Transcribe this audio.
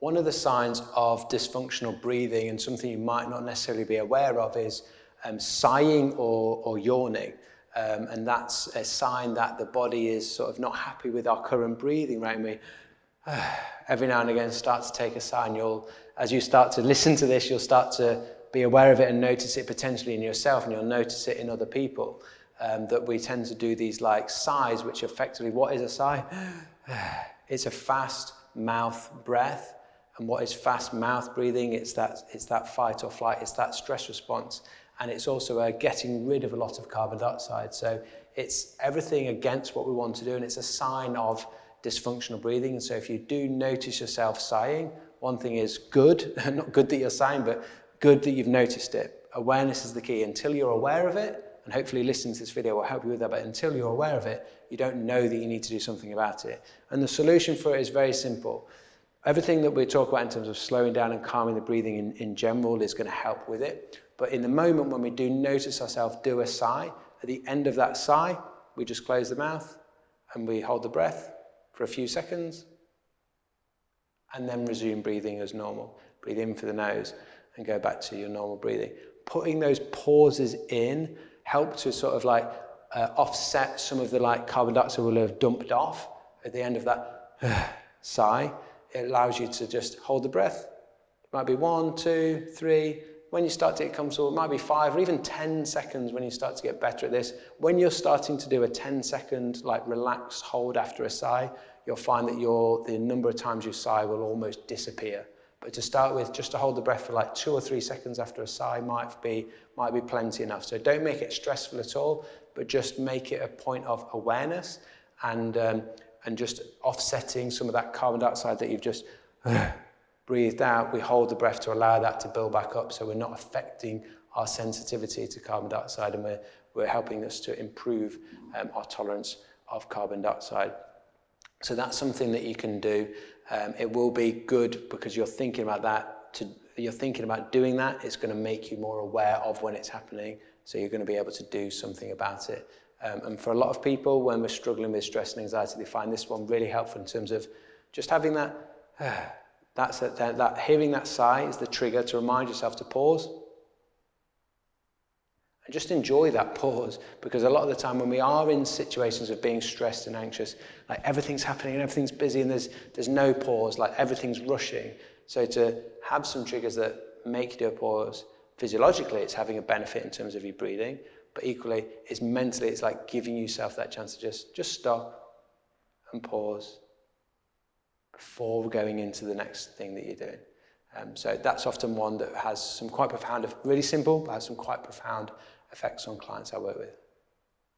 One of the signs of dysfunctional breathing, and something you might not necessarily be aware of, is sighing or yawning. And that's a sign that the body is sort of not happy with our current breathing, right? And we every now and again start to take a sigh, and as you start to listen to this, you'll start to be aware of it and notice it potentially in yourself, and you'll notice it in other people. That we tend to do these like sighs, which effectively, what is a sigh? It's a fast mouth breath. And what is fast mouth breathing? It's that fight or flight, it's that stress response. And it's also getting rid of a lot of carbon dioxide. So it's everything against what we want to do, and it's a sign of dysfunctional breathing. And so if you do notice yourself sighing, one thing is good, not good that you're sighing, but good that you've noticed it. Awareness is the key. Until you're aware of it, and hopefully listening to this video will help you with that, but until you're aware of it, you don't know that you need to do something about it. And the solution for it is very simple. Everything that we talk about in terms of slowing down and calming the breathing in general is going to help with it. But in the moment when we do notice ourselves do a sigh, at the end of that sigh, we just close the mouth and we hold the breath for a few seconds and then resume breathing as normal. Breathe in for the nose and go back to your normal breathing. Putting those pauses in help to sort of like offset some of the like carbon dioxide we'll have dumped off at the end of that sigh. It allows you to just hold the breath. It might be 1, 2, 3. When you start to get comfortable, it might be 5 or even 10 seconds when you start to get better at this. When you're starting to do a 10-second like relaxed hold after a sigh, you'll find that the number of times you sigh will almost disappear. But to start with, just to hold the breath for like 2 or 3 seconds after a sigh might be plenty enough. So don't make it stressful at all, but just make it a point of awareness and just offsetting some of that carbon dioxide that you've just breathed out. We hold the breath to allow that to build back up, so we're not affecting our sensitivity to carbon dioxide, and we're helping us to improve our tolerance of carbon dioxide. So that's something that you can do. It will be good because you're thinking about that. You're thinking about doing that. It's going to make you more aware of when it's happening, so you're going to be able to do something about it. And for a lot of people, when we're struggling with stress and anxiety, they find this one really helpful in terms of just having that, hearing that sigh is the trigger to remind yourself to pause. And just enjoy that pause, because a lot of the time when we are in situations of being stressed and anxious, like everything's happening and everything's busy and there's no pause, like everything's rushing. So to have some triggers that make you do a pause, physiologically it's having a benefit in terms of your breathing, but equally it's mentally, it's like giving yourself that chance to just stop and pause before going into the next thing that you're doing. So that's often one that has some quite profound, really simple, but has some quite profound effects on clients I work with.